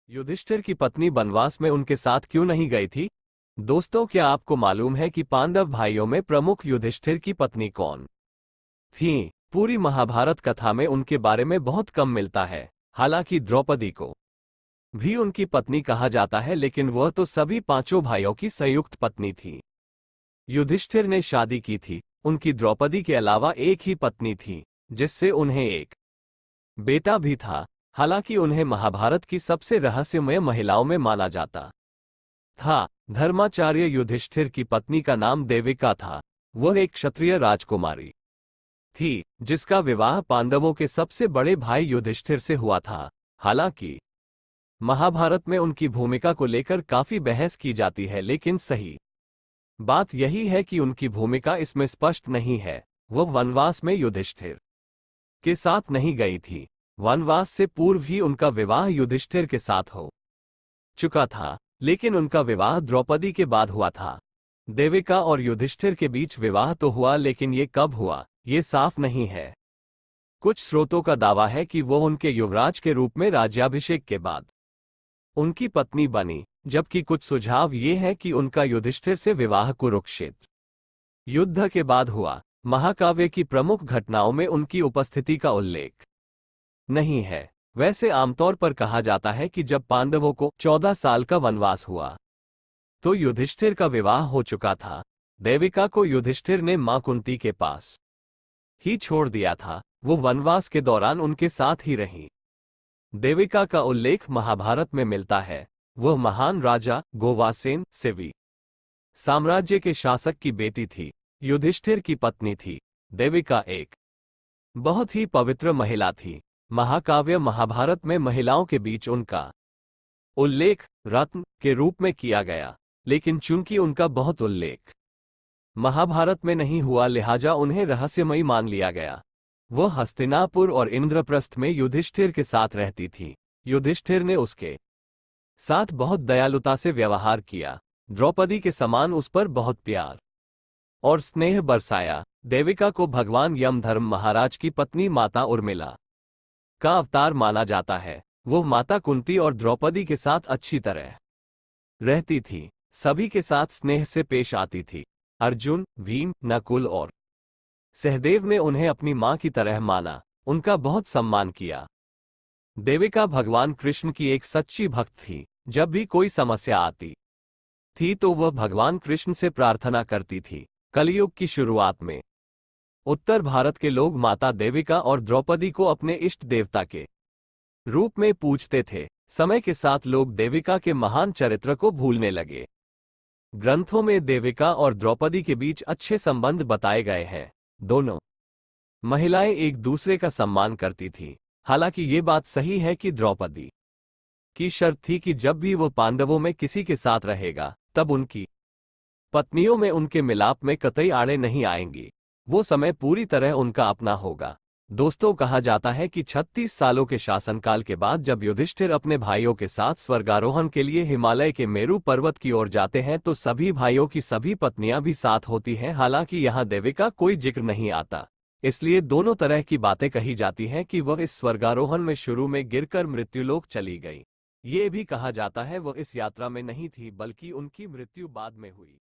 युधिष्ठिर की पत्नी वनवास में उनके साथ क्यों नहीं गई थी? दोस्तों, क्या आपको मालूम है कि पांडव भाइयों में प्रमुख युधिष्ठिर की पत्नी कौन थी? पूरी महाभारत कथा में उनके बारे में बहुत कम मिलता है। हालांकि द्रौपदी को भी उनकी पत्नी कहा जाता है, लेकिन वह तो सभी पांचों भाइयों की संयुक्त पत्नी थी। युधिष्ठिर ने शादी की थी। उनकी द्रौपदी के अलावा एक ही पत्नी थी, जिससे उन्हें एक बेटा भी था। हालांकि उन्हें महाभारत की सबसे रहस्यमय महिलाओं में माना जाता था। धर्माचार्य युधिष्ठिर की पत्नी का नाम देविका था। वह एक क्षत्रिय राजकुमारी थी, जिसका विवाह पांडवों के सबसे बड़े भाई युधिष्ठिर से हुआ था। हालांकि महाभारत में उनकी भूमिका को लेकर काफी बहस की जाती है, लेकिन सही बात यही है कि उनकी भूमिका इसमें स्पष्ट नहीं है। वह वनवास में युधिष्ठिर के साथ नहीं गई थी। वनवास से पूर्व ही उनका विवाह युधिष्ठिर के साथ हो चुका था, लेकिन उनका विवाह द्रौपदी के बाद हुआ था। देविका और युधिष्ठिर के बीच विवाह तो हुआ, लेकिन ये कब हुआ, ये साफ नहीं है। कुछ स्रोतों का दावा है कि वो उनके युवराज के रूप में राज्याभिषेक के बाद उनकी पत्नी बनी, जबकि कुछ सुझाव ये हैं कि उनका युधिष्ठिर से विवाह कुरुक्षेत्र युद्ध के बाद हुआ। महाकाव्य की प्रमुख घटनाओं में उनकी उपस्थिति का उल्लेख नहीं है। वैसे आमतौर पर कहा जाता है कि जब पांडवों को 14 साल का वनवास हुआ तो युधिष्ठिर का विवाह हो चुका था। देविका को युधिष्ठिर ने मां कुंती के पास ही छोड़ दिया था। वो वनवास के दौरान उनके साथ ही रही। देविका का उल्लेख महाभारत में मिलता है। वह महान राजा गोवासेन सिवी साम्राज्य के शासक की बेटी थी। युधिष्ठिर की पत्नी थी। देविका एक बहुत ही पवित्र महिला थी। महाकाव्य महाभारत में महिलाओं के बीच उनका उल्लेख रत्न के रूप में किया गया, लेकिन चूंकि उनका बहुत उल्लेख महाभारत में नहीं हुआ, लिहाजा उन्हें रहस्यमयी मान लिया गया। वह हस्तिनापुर और इंद्रप्रस्थ में युधिष्ठिर के साथ रहती थी। युधिष्ठिर ने उसके साथ बहुत दयालुता से व्यवहार किया। द्रौपदी के समान उस पर बहुत प्यार और स्नेह बरसाया। देविका को भगवान यमधर्म महाराज की पत्नी माता उर्मिला का अवतार माना जाता है। वो माता कुंती और द्रौपदी के साथ अच्छी तरह रहती थी। सभी के साथ स्नेह से पेश आती थी। अर्जुन, भीम, नकुल और सहदेव ने उन्हें अपनी मां की तरह माना, उनका बहुत सम्मान किया। देविका भगवान कृष्ण की एक सच्ची भक्त थी। जब भी कोई समस्या आती थी तो वह भगवान कृष्ण से प्रार्थना करती थी। कलयुग की शुरुआत में उत्तर भारत के लोग माता देविका और द्रौपदी को अपने इष्ट देवता के रूप में पूजते थे। समय के साथ लोग देविका के महान चरित्र को भूलने लगे। ग्रंथों में देविका और द्रौपदी के बीच अच्छे संबंध बताए गए हैं। दोनों महिलाएं एक दूसरे का सम्मान करती थीं। हालांकि ये बात सही है कि द्रौपदी की शर्त थी कि जब भी वो पांडवों में किसी के साथ रहेगा, तब उनकी पत्नियों में उनके मिलाप में कतई आड़े नहीं आएंगी। वो समय पूरी तरह उनका अपना होगा। दोस्तों, कहा जाता है कि 36 सालों के शासनकाल के बाद जब युधिष्ठिर अपने भाइयों के साथ स्वर्गारोहण के लिए हिमालय के मेरू पर्वत की ओर जाते हैं तो सभी भाइयों की सभी पत्नियां भी साथ होती हैं। हालांकि यहाँ देविका कोई जिक्र नहीं आता, इसलिए दोनों तरह की बातें कही जाती हैं कि वह इस स्वर्गारोहण में शुरू में गिरकर मृत्युलोक चली गई। ये भी कहा जाता है वह इस यात्रा में नहीं थी, बल्कि उनकी मृत्यु बाद में हुई।